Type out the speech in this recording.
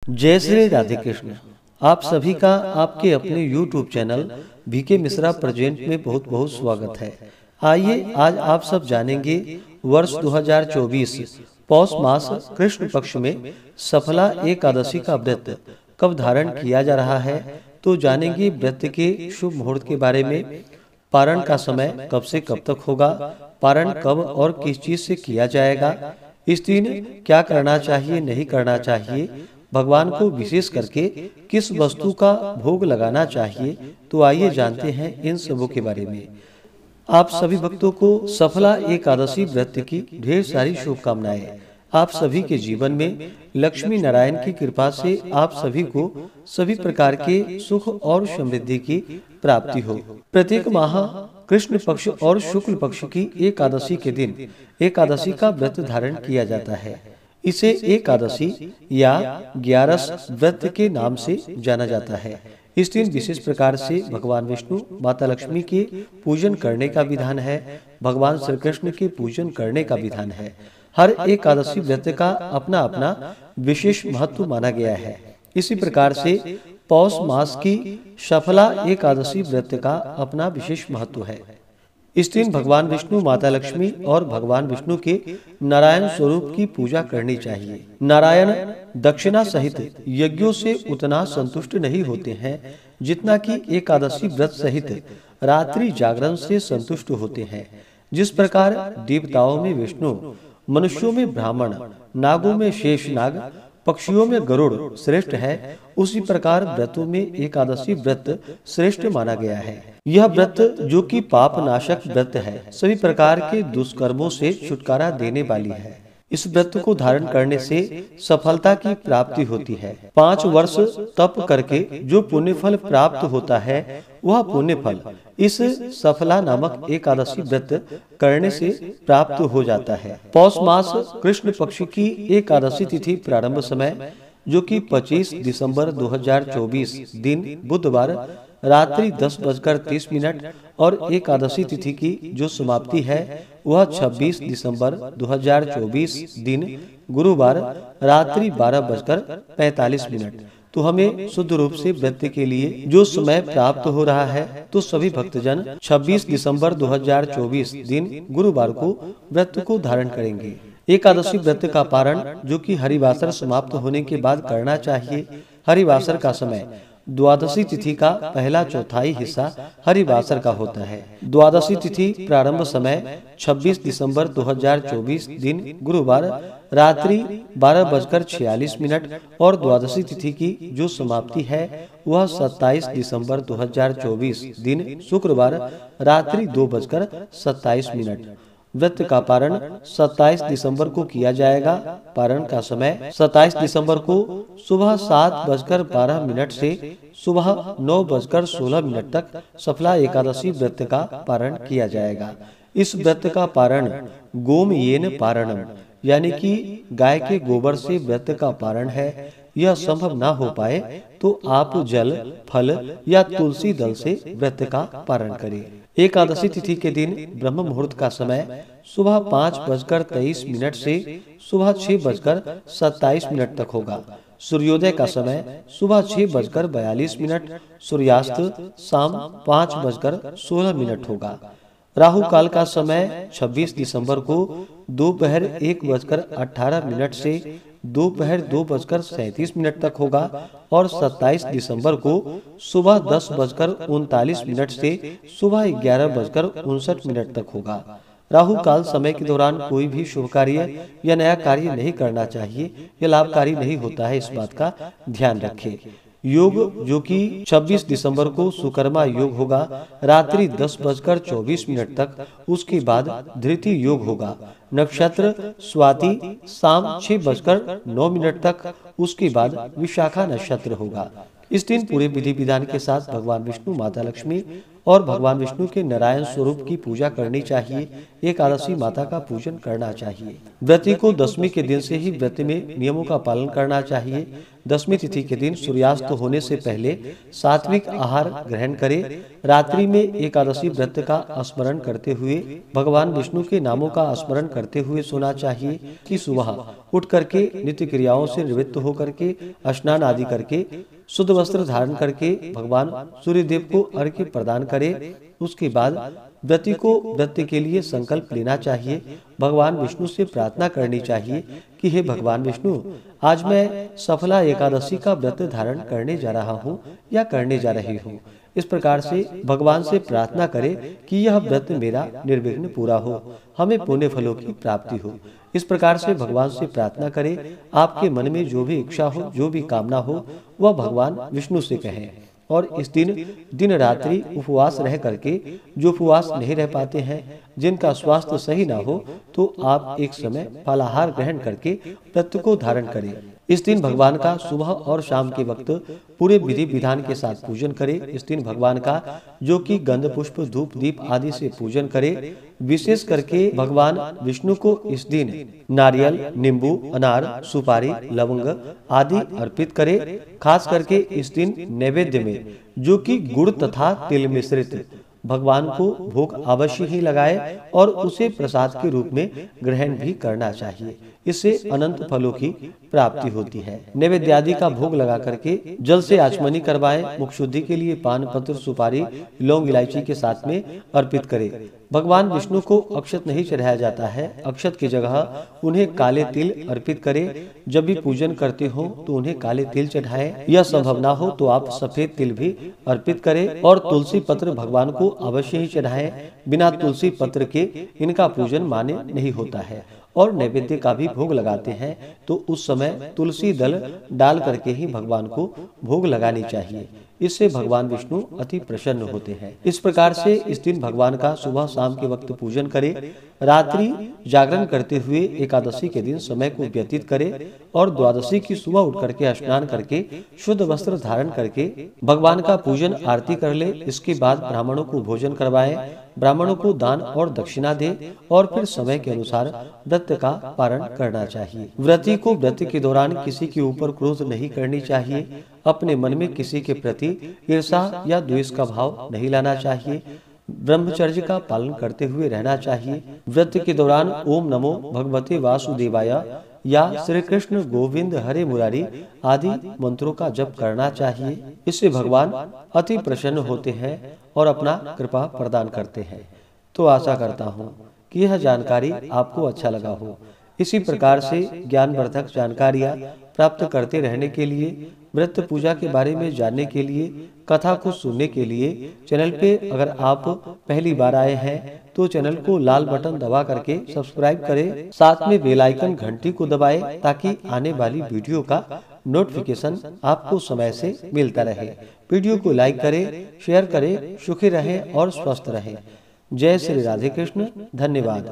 जय श्री राधे कृष्ण। आप सभी का आपके अपने YouTube channel BK Mishra present में बहुत बहुत स्वागत है। आइए आज आप सब जानेंगे वर्ष 2024 पौष मास कृष्ण पक्ष में सफला एकादशी का व्रत कब धारण किया जा रहा है। तो जानेंगे व्रत के शुभ मुहूर्त के बारे में, पारण का समय कब से कब तक होगा, पारण कब और किस चीज से किया जाएगा, इस दिन क्या करना चाहिए नहीं करना चाहिए, भगवान को विशेष करके किस वस्तु का भोग लगाना चाहिए। तो आइए जानते हैं इन सबों के बारे में। आप सभी भक्तों को सफला एकादशी व्रत की ढेर सारी शुभकामनाएं। आप सभी के जीवन में लक्ष्मी नारायण की कृपा से आप सभी को सभी प्रकार के सुख और समृद्धि की प्राप्ति हो। प्रत्येक माह कृष्ण पक्ष और शुक्ल पक्ष की एकादशी के दिन एकादशी का व्रत धारण किया जाता है। इसे एकादशी या 11 व्रत के नाम से जाना जाता है। इस दिन विशेष प्रकार से भगवान विष्णु, माता लक्ष्मी के पूजन करने का विधान है। भगवान श्री कृष्ण के पूजन करने का विधान है। हर एकादशी व्रत का अपना अपना विशेष महत्व माना गया है। इसी प्रकार से पौष मास की सफला एकादशी व्रत का अपना विशेष महत्व है। इस दिन भगवान विष्णु, माता लक्ष्मी और भगवान विष्णु के नारायण स्वरूप की पूजा करनी चाहिए। नारायण दक्षिणा सहित यज्ञों से उतना संतुष्ट नहीं होते हैं जितना कि एकादशी व्रत सहित रात्रि जागरण से संतुष्ट होते हैं। जिस प्रकार देवताओं में विष्णु, मनुष्यों में ब्राह्मण, नागों में शेषनाग, पक्षियों में गरुड़ श्रेष्ठ है, उसी प्रकार व्रतों में एकादशी व्रत श्रेष्ठ माना गया है। यह व्रत जो कि पाप नाशक व्रत है, सभी प्रकार के दुष्कर्मों से छुटकारा देने वाली है। इस व्रत को धारण करने से सफलता की प्राप्ति होती है। 5 वर्ष तप करके जो पुण्य फल प्राप्त होता है, वह पुण्य फल इस सफला नामक एकादशी व्रत करने से प्राप्त हो जाता है। पौष मास कृष्ण पक्ष की एकादशी तिथि प्रारंभ समय जो कि 25 दिसंबर 2024 दिन बुधवार रात्रि 10:30 और एकादशी तिथि की जो समाप्ति है वह 26 दिसंबर 2024 दिन गुरुवार रात्रि 12:45। तो हमें शुद्ध रूप से व्रत के लिए जो समय प्राप्त हो रहा है, तो सभी भक्तजन 26 दिसंबर 2024 दिन गुरुवार को व्रत को धारण करेंगे। एकादशी व्रत का पारण जो कि हरिवासर समाप्त होने के बाद करना चाहिए। हरिवासर का समय द्वादशी तिथि का पहला चौथाई हिस्सा हरिवासर का होता है। द्वादशी तिथि प्रारंभ समय 26 दिसंबर 2024 दिन गुरुवार रात्रि 12:46 और द्वादशी तिथि की जो समाप्ति है वह 27 दिसंबर 2024 दिन शुक्रवार रात्रि 2:27। व्रत का पारण 27 दिसंबर को किया जाएगा। पारण का समय 27 दिसंबर को सुबह 7:12 से सुबह 9:16 तक सफला एकादशी व्रत का पारण किया जाएगा। इस व्रत का पारण गोमयेन पारणम यानी कि गाय के गोबर से व्रत का पारण है। यह संभव ना हो पाए तो आप जल, फल या तुलसी दल से व्रत का पारण करें। एकादशी तिथि के दिन ब्रह्म मुहूर्त का समय सुबह 5:23 से सुबह 6:27 तक होगा। सूर्योदय का समय सुबह 6:42, सूर्यास्त शाम 5:16 होगा। राहु काल का समय 26 दिसंबर को दोपहर 1:18 से दोपहर 2:37 तक होगा और 27 दिसंबर को सुबह 10:39 से सुबह 11:59 तक होगा। राहु काल समय के दौरान कोई भी शुभ कार्य या नया कार्य नहीं करना चाहिए। यह लाभकारी नहीं होता है, इस बात का ध्यान रखें। योग जो कि 26 दिसंबर को सुकर्मा योग होगा रात्रि 10:24 तक। उसके बाद धृति योग होगा। नक्षत्र स्वाति शाम 6:09 तक। उसके बाद विशाखा नक्षत्र होगा। इस दिन पूरे विधि विधान के साथ भगवान विष्णु, माता लक्ष्मी और भगवान विष्णु के नारायण स्वरूप की पूजा करनी चाहिए। एकादशी माता का पूजन करना चाहिए। व्रती को दशमी के दिन से ही व्रत में नियमों का पालन करना चाहिए। दशमी तिथि के दिन सूर्यास्त होने से पहले सात्विक आहार ग्रहण करें। रात्रि में एकादशी व्रत का स्मरण करते हुए भगवान विष्णु के नामों का स्मरण करते हुए सोना चाहिए कि सुबह उठ करके नित्य क्रियाओं से निवृत्त होकर के स्नान आदि करके शुद्ध वस्त्र धारण करके भगवान सूर्यदेव को अर्घ्य प्रदान करें। उसके बाद व्रती को व्रत के लिए संकल्प लेना चाहिए। भगवान विष्णु से प्रार्थना करनी चाहिए कि हे भगवान विष्णु, आज मैं सफला एकादशी का व्रत धारण करने जा रहा हूँ या करने जा रही हूँ। इस प्रकार से भगवान से प्रार्थना करें कि यह व्रत मेरा निर्विघ्न पूरा हो, हमें पुण्य फलों की प्राप्ति हो। इस प्रकार से भगवान से प्रार्थना करें। आपके मन में जो भी इच्छा हो, जो भी कामना हो, वह भगवान विष्णु से कहें। और इस दिन रात्रि उपवास रह करके, जो उपवास नहीं रह पाते हैं, जिनका स्वास्थ्य सही ना हो, तो आप एक समय फलाहार ग्रहण करके व्रत को धारण करें। इस दिन भगवान का सुबह और शाम के वक्त पूरे विधि विधान के साथ पूजन करें। इस दिन भगवान का जो कि गंध पुष्प धूप दीप आदि से पूजन करें। विशेष करके भगवान विष्णु को इस दिन नारियल, नींबू, अनार, सुपारी, लवंग आदि अर्पित करें। खास करके इस दिन नैवेद्य में जो कि गुड़ तथा तिल मिश्रित भगवान को भोग अवश्य ही लगाए और उसे प्रसाद के रूप में ग्रहण भी करना चाहिए। इससे अनंत फलों की प्राप्ति होती है। नैवेद्य आदि का भोग लगा करके जल से आचमनी करवाएं। मुख शुद्धि के लिए पान पत्र, सुपारी, लौंग, इलायची के साथ में अर्पित करें। भगवान विष्णु को अक्षत नहीं चढ़ाया जाता है। अक्षत की जगह उन्हें काले तिल अर्पित करें। जब भी पूजन करते हो तो उन्हें काले तिल चढ़ाएं। यह संभव ना हो तो आप सफेद तिल भी अर्पित करें। और तुलसी पत्र भगवान को अवश्य ही चढ़ाएं। बिना तुलसी पत्र के इनका पूजन मान्य नहीं होता है। और नैवेद्य का भी भोग लगाते हैं तो उस समय तुलसी दल डाल करके ही भगवान को भोग लगानी चाहिए। इससे भगवान विष्णु अति प्रसन्न होते हैं। इस प्रकार से इस दिन भगवान का सुबह शाम के वक्त पूजन करें। रात्रि जागरण करते हुए एकादशी के दिन समय को व्यतीत करें और द्वादशी की सुबह उठ करके स्नान करके शुद्ध वस्त्र धारण करके भगवान का पूजन आरती कर ले। इसके बाद ब्राह्मणों को भोजन करवाएं। ब्राह्मणों को दान और दक्षिणा दे और फिर समय के अनुसार व्रत का पारण करना चाहिए। व्रती को व्रत के दौरान किसी के ऊपर क्रोध नहीं करनी चाहिए। अपने मन में किसी के प्रति ईर्ष्या या द्वेष का भाव नहीं लाना चाहिए। ब्रह्मचर्य का पालन करते हुए रहना चाहिए। व्रत के दौरान ओम नमो भगवते वासुदेवाय या श्री कृष्ण गोविंद हरे मुरारी आदि मंत्रों का जप करना चाहिए। इससे भगवान अति प्रसन्न होते हैं और अपना कृपा प्रदान करते हैं। तो आशा करता हूँ कि यह जानकारी आपको अच्छा लगा हो। इसी प्रकार से ज्ञानवर्धक जानकारियाँ प्राप्त करते रहने के लिए, व्रत पूजा के बारे में जानने के लिए, कथा को सुनने के लिए चैनल पे अगर आप पहली बार आए हैं तो चैनल को लाल बटन दबा करके सब्सक्राइब करें। साथ में बेल आइकन घंटी को दबाएं ताकि आने वाली वीडियो का नोटिफिकेशन आपको समय से मिलता रहे। वीडियो को लाइक करें, शेयर करें। सुखी रहें और स्वस्थ रहें। जय श्री राधे कृष्ण। धन्यवाद।